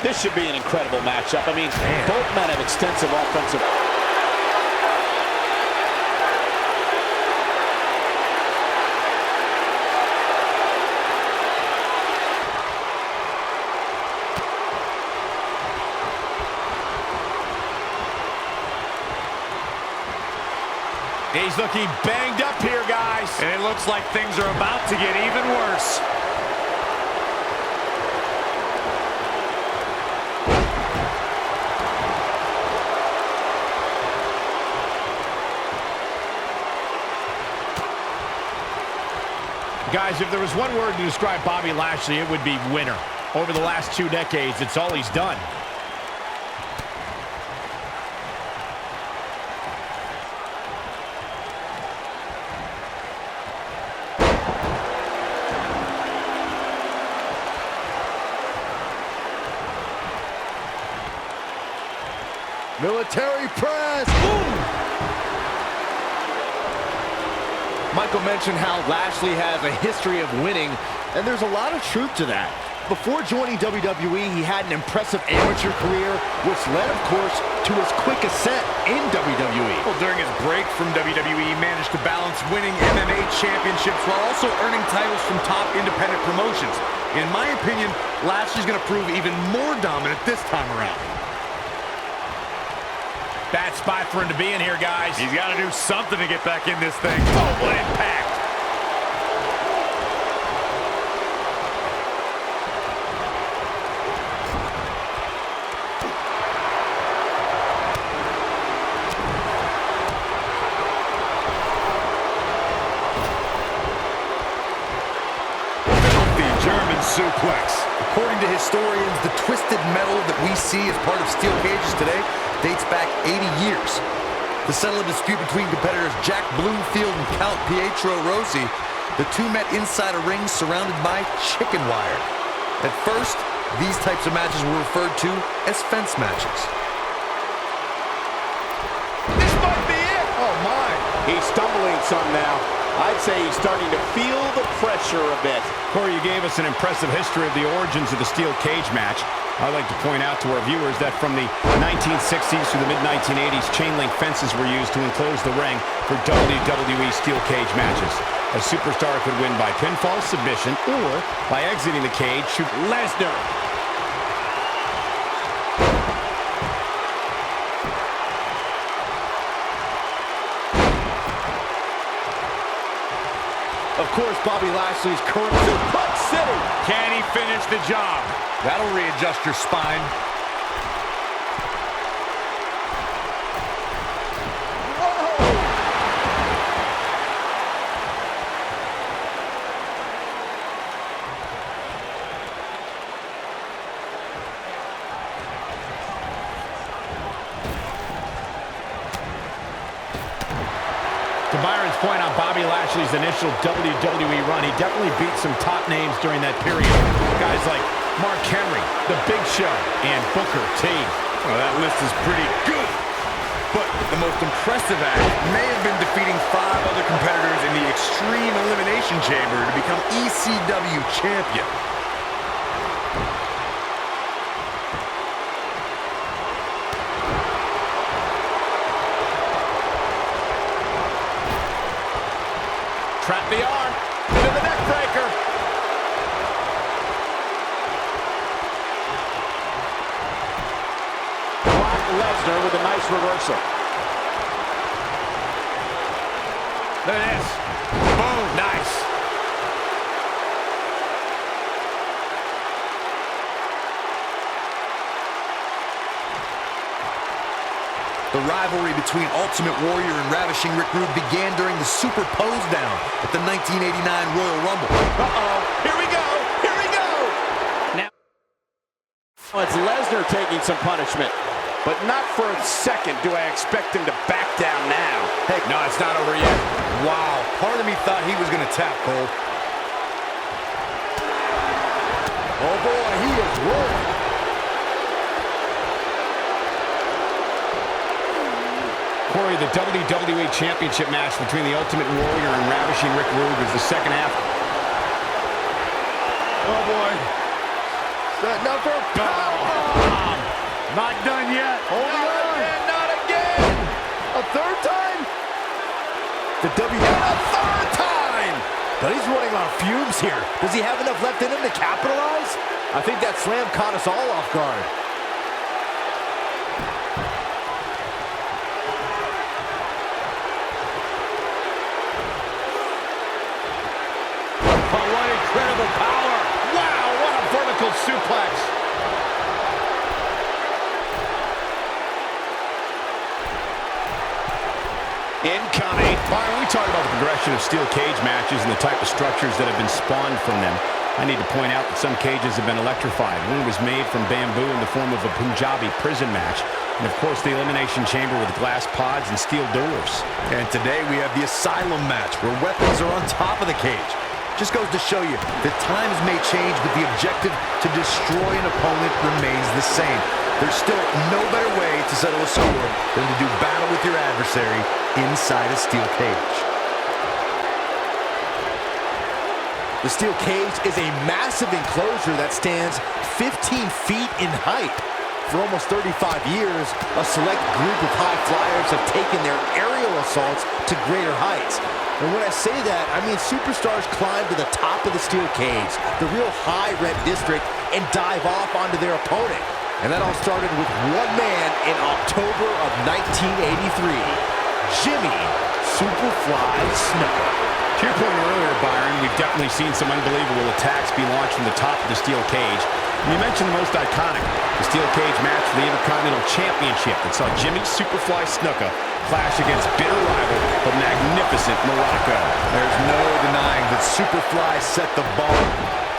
This should be an incredible matchup. I mean, both men have extensive offensive. He's looking banged up here, guys. And it looks like things are about to get even worse. Guys, if there was one word to describe Bobby Lashley, it would be winner. Over the last 2 decades, it's all he's done. Military press. Boom! Michael mentioned how Lashley has a history of winning, and there's a lot of truth to that. Before joining WWE, he had an impressive amateur career, which led, of course, to his quick ascent in WWE. Well, during his break from WWE, he managed to balance winning MMA championships while also earning titles from top independent promotions. In my opinion, Lashley's going to prove even more dominant this time around. Bad spot for him to be in here, guys. He's got to do something to get back in this thing. Oh, what impact! Filthy German suplex. According to historians, the twisted metal that we see as part of steel cages today dates back 80 years. To settle a dispute between competitors Jack Bloomfield and Count Pietro Rossi, the two met inside a ring surrounded by chicken wire. At first, these types of matches were referred to as fence matches. This might be it! Oh, my. He's stumbling some now. I'd say he's starting to feel the pressure a bit. Corey, you gave us an impressive history of the origins of the steel cage match. I'd like to point out to our viewers that from the 1960s through the mid-1980s, chain link fences were used to enclose the ring for WWE steel cage matches. A superstar could win by pinfall, submission, or by exiting the cage, shoot Lesnar. Of course, Bobby Lashley's current Suplex City. Can he finish the job? That'll readjust your spine. To Byron's point on Bobby Lashley's initial WWE run, he definitely beat some top names during that period. Guys like Mark Henry, The Big Show, and Booker T. Well, that list is pretty good. But the most impressive act may have been defeating 5 other competitors in the Extreme Elimination Chamber to become ECW champion. Trap the arm into the neck breaker. Brock Lesnar with a nice reversal. Look at this. Boom, nice. The rivalry between Ultimate Warrior and Ravishing Rick Rude began during the Super Pose Down at the 1989 Royal Rumble. Uh-oh, here we go, here we go! Now, it's Lesnar taking some punishment, but not for a second do I expect him to back down now. Hey, no, it's not over yet. Wow, part of me thought he was going to tap, Cole. Oh boy, he is rolling. Corey, the WWE Championship match between the Ultimate Warrior and Ravishing Rick Rude was the second half. Oh, boy. Another powerbomb. Not done yet. Holding on. Again, not again. A third time? The W. And a third time. But he's running on fumes here. Does he have enough left in him to capitalize? I think that slam caught us all off guard. Oh, what incredible power. Wow, what a vertical suplex. Incoming. Byron, we talk about the progression of steel cage matches and the type of structures that have been spawned from them. I need to point out that some cages have been electrified. One was made from bamboo in the form of a Punjabi prison match. And of course, the elimination chamber with glass pods and steel doors. And today we have the Asylum match, where weapons are on top of the cage. Just goes to show you that times may change, but the objective to destroy an opponent remains the same. There's still no better way to settle a score than to do battle with your adversary inside a steel cage. The steel cage is a massive enclosure that stands 15 feet in height. For almost 35 years, a select group of high flyers have taken their aerial assaults to greater heights. And when I say that, I mean superstars climb to the top of the steel cage, the real high red district, and dive off onto their opponent. And that all started with one man in October of 1983, Jimmy Superfly Snuka. To your point earlier, Byron, we've definitely seen some unbelievable attacks be launched from the top of the steel cage. And you mentioned the most iconic, the steel cage match for the Intercontinental Championship that saw Jimmy Superfly Snuka clash against bitter rival, the magnificent Morocco. There's no denying that Superfly set the bar.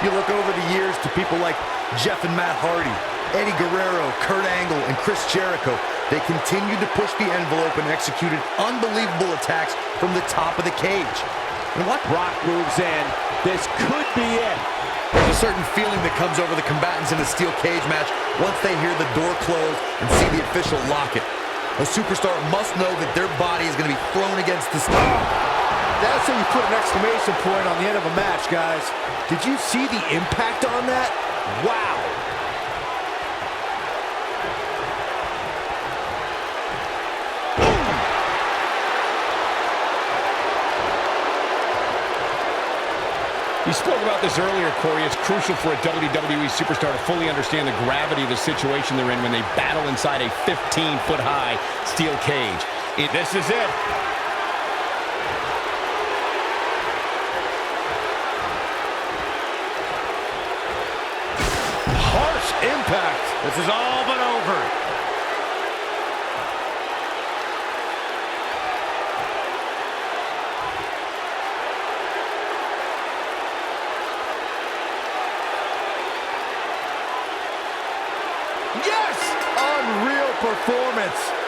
You look over the years to people like Jeff and Matt Hardy, Eddie Guerrero, Kurt Angle, and Chris Jericho. They continued to push the envelope and executed unbelievable attacks from the top of the cage. And what? Brock moves in. This could be it. There's a certain feeling that comes over the combatants in a steel cage match once they hear the door close and see the official lock it. A superstar must know that their body is going to be thrown against the steel. That's how you put an exclamation point on the end of a match, guys. Did you see the impact on that? Wow. You spoke about this earlier, Corey. It's crucial for a WWE superstar to fully understand the gravity of the situation they're in when they battle inside a 15-foot-high steel cage. This is it. Harsh impact. This is all but over. Yes! Unreal performance.